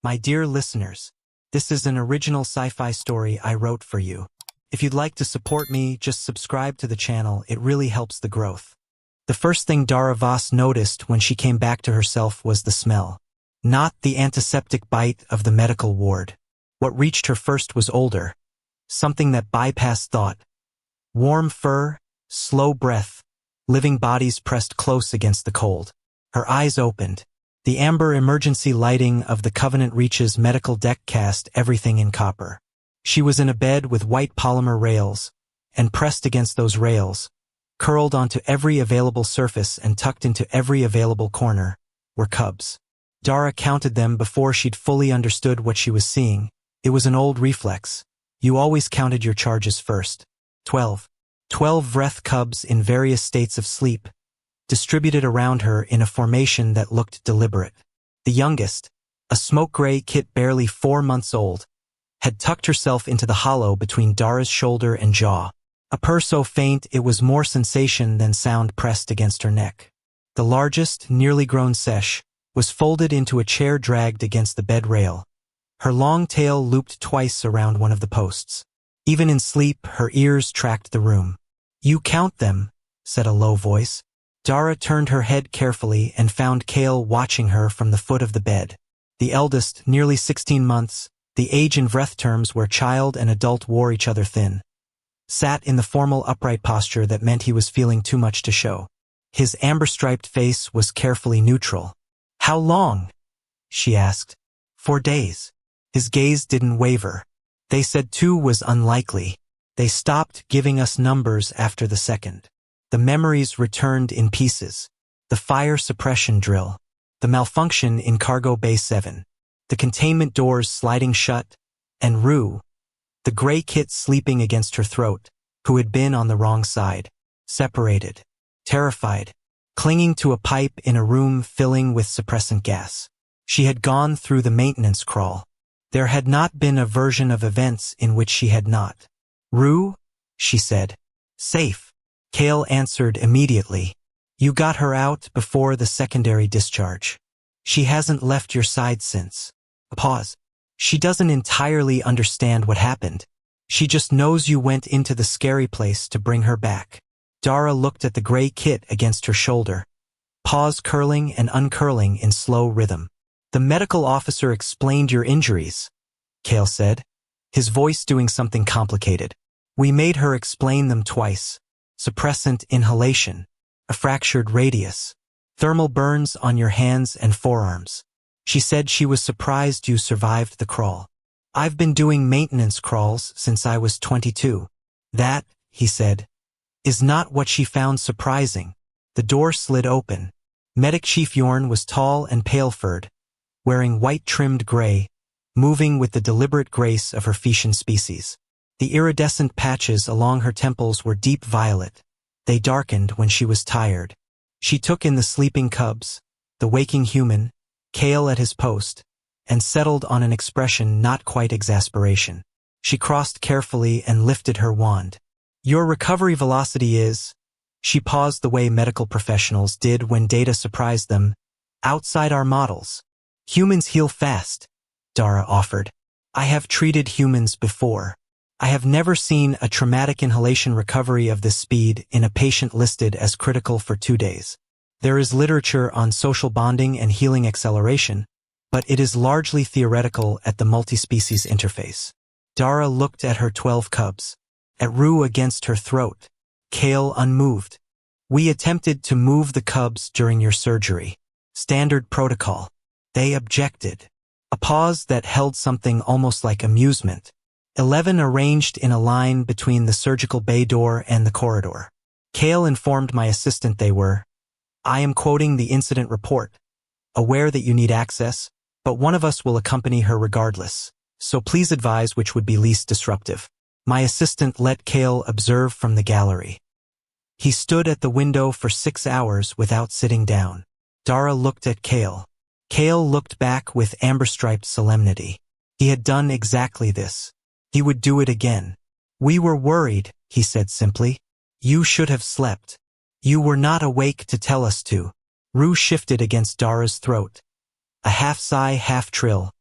My dear listeners, this is an original sci-fi story I wrote for you. If you'd like to support me, just subscribe to the channel. It really helps the growth. The first thing Dara Voss noticed when she came back to herself was the smell. Not the antiseptic bite of the medical ward. What reached her first was older. Something that bypassed thought. Warm fur, slow breath, living bodies pressed close against the cold. Her eyes opened. The amber emergency lighting of the Covenant Reach's medical deck cast everything in copper. She was in a bed with white polymer rails, and pressed against those rails, curled onto every available surface and tucked into every available corner, were cubs. Dara counted them before she'd fully understood what she was seeing. It was an old reflex. You always counted your charges first. 12. 12 Vreth cubs in various states of sleep, distributed around her in a formation that looked deliberate. The youngest, a smoke-gray kit barely 4 months old, had tucked herself into the hollow between Dara's shoulder and jaw, a purr so faint it was more sensation than sound pressed against her neck. The largest, nearly grown Sesh, was folded into a chair dragged against the bed rail. Her long tail looped twice around one of the posts. Even in sleep, her ears tracked the room. "You count them," said a low voice. Dara turned her head carefully and found Kale watching her from the foot of the bed. The eldest, nearly 16 months, the age in Vreth terms where child and adult wore each other thin, sat in the formal upright posture that meant he was feeling too much to show. His amber-striped face was carefully neutral. "How long?" she asked. 4 days. His gaze didn't waver. They said 2 was unlikely. They stopped giving us numbers after the second. The memories returned in pieces. The fire suppression drill. The malfunction in Cargo Bay 7. The containment doors sliding shut. And Rue, the gray kit sleeping against her throat, who had been on the wrong side. Separated. Terrified. Clinging to a pipe in a room filling with suppressant gas. She had gone through the maintenance crawl. There had not been a version of events in which she had not. "Rue?" she said. "Safe." Kale answered immediately. "You got her out before the secondary discharge. She hasn't left your side since." A pause. "She doesn't entirely understand what happened. She just knows you went into the scary place to bring her back." Dara looked at the gray kit against her shoulder, paws curling and uncurling in slow rhythm. "The medical officer explained your injuries," Kale said, his voice doing something complicated. "We made her explain them twice. Suppressant inhalation, a fractured radius, thermal burns on your hands and forearms. She said she was surprised you survived the crawl. I've been doing maintenance crawls since I was 22. That," he said, "is not what she found surprising." The door slid open. Medic Chief Yorn was tall and pale-furred, wearing white-trimmed gray, moving with the deliberate grace of her Phaeacian species. The iridescent patches along her temples were deep violet. They darkened when she was tired. She took in the sleeping cubs, the waking human, Kale at his post, and settled on an expression not quite exasperation. She crossed carefully and lifted her wand. "Your recovery velocity is..." She paused the way medical professionals did when data surprised them. "Outside our models. Humans heal fast," Dara offered. "I have treated humans before. I have never seen a traumatic inhalation recovery of this speed in a patient listed as critical for 2 days. There is literature on social bonding and healing acceleration, but it is largely theoretical at the multi-species interface." Dara looked at her 12 cubs, at Rue against her throat, Kale unmoved. "We attempted to move the cubs during your surgery. Standard protocol." They objected. A pause that held something almost like amusement. 11 arranged in a line between the surgical bay door and the corridor. Kale informed my assistant they were. I am quoting the incident report. "Aware that you need access, but one of us will accompany her regardless. So please advise which would be least disruptive." My assistant let Kale observe from the gallery. He stood at the window for 6 hours without sitting down. Dara looked at Kale. Kale looked back with amber-striped solemnity. He had done exactly this. He would do it again. "We were worried," he said simply. "You should have slept. You were not awake to tell us to." Rue shifted against Dara's throat. A half-sigh, half-trill.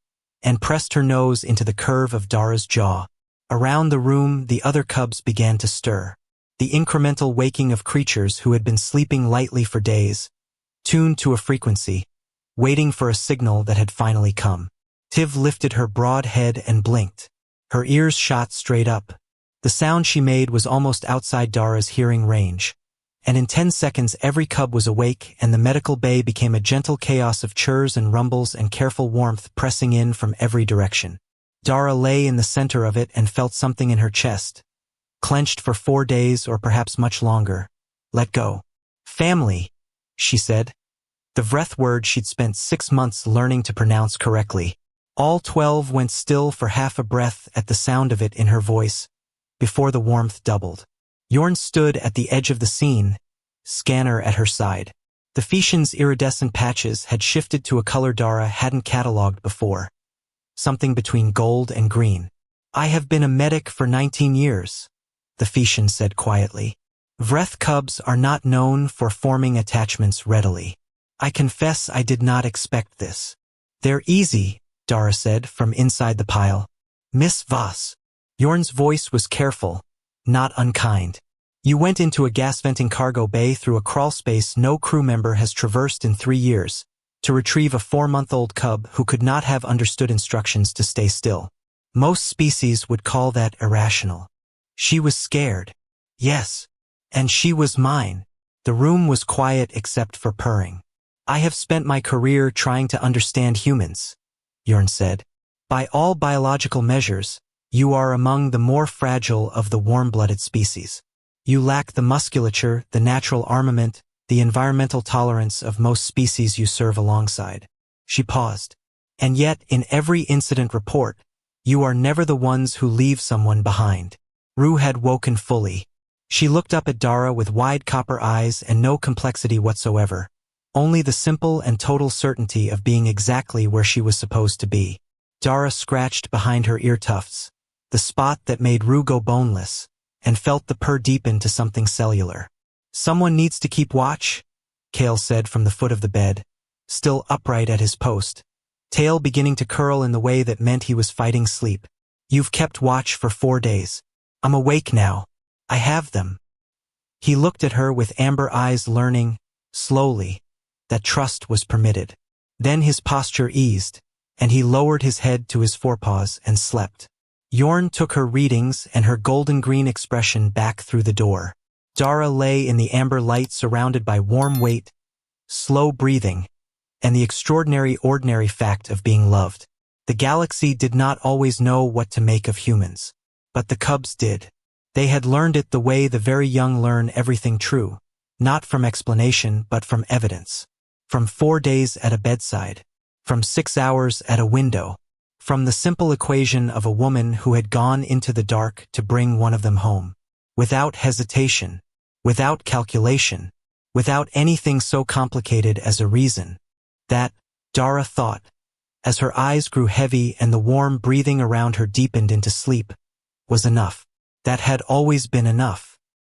and pressed her nose into the curve of Dara's jaw. Around the room, the other cubs began to stir. The incremental waking of creatures who had been sleeping lightly for days, tuned to a frequency, waiting for a signal that had finally come. Tiv lifted her broad head and blinked. Her ears shot straight up. The sound she made was almost outside Dara's hearing range, and in 10 seconds every cub was awake and the medical bay became a gentle chaos of churs and rumbles and careful warmth pressing in from every direction. Dara lay in the center of it and felt something in her chest, clenched for 4 days or perhaps much longer. Let go. Family, she said. The Vreth word she'd spent 6 months learning to pronounce correctly. All 12 went still for half a breath at the sound of it in her voice, before the warmth doubled. Yorn stood at the edge of the scene, scanner at her side. The Phaeacian's iridescent patches had shifted to a color Dara hadn't catalogued before, something between gold and green. I have been a medic for 19 years, the Phaeacian said quietly. Vreth cubs are not known for forming attachments readily. I confess I did not expect this. They're easy, Dara said from inside the pile. Miss Voss. Yorn's voice was careful, not unkind. You went into a gas-venting cargo bay through a crawl space no crew member has traversed in 3 years, to retrieve a 4-month-old cub who could not have understood instructions to stay still. Most species would call that irrational. She was scared. Yes. And she was mine. The room was quiet except for purring. I have spent my career trying to understand humans, Yorn said. By all biological measures, you are among the more fragile of the warm-blooded species. You lack the musculature, the natural armament, the environmental tolerance of most species you serve alongside. She paused. And yet, in every incident report, you are never the ones who leave someone behind. Rue had woken fully. She looked up at Dara with wide copper eyes and no complexity whatsoever, only the simple and total certainty of being exactly where she was supposed to be. Dara scratched behind her ear tufts, the spot that made Rue go boneless, and felt the purr deepen to something cellular. Someone needs to keep watch, Kale said from the foot of the bed, still upright at his post, tail beginning to curl in the way that meant he was fighting sleep. You've kept watch for 4 days. I'm awake now. I have them. He looked at her with amber eyes learning, slowly, that trust was permitted. Then his posture eased, and he lowered his head to his forepaws and slept. Yorn took her readings and her golden-green expression back through the door. Dara lay in the amber light surrounded by warm weight, slow breathing, and the extraordinary ordinary fact of being loved. The galaxy did not always know what to make of humans, but the cubs did. They had learned it the way the very young learn everything true, not from explanation but from evidence. From 4 days at a bedside, from 6 hours at a window, from the simple equation of a woman who had gone into the dark to bring one of them home. Without hesitation, without calculation, without anything so complicated as a reason. That, Dara thought, as her eyes grew heavy and the warm breathing around her deepened into sleep, was enough. That had always been enough.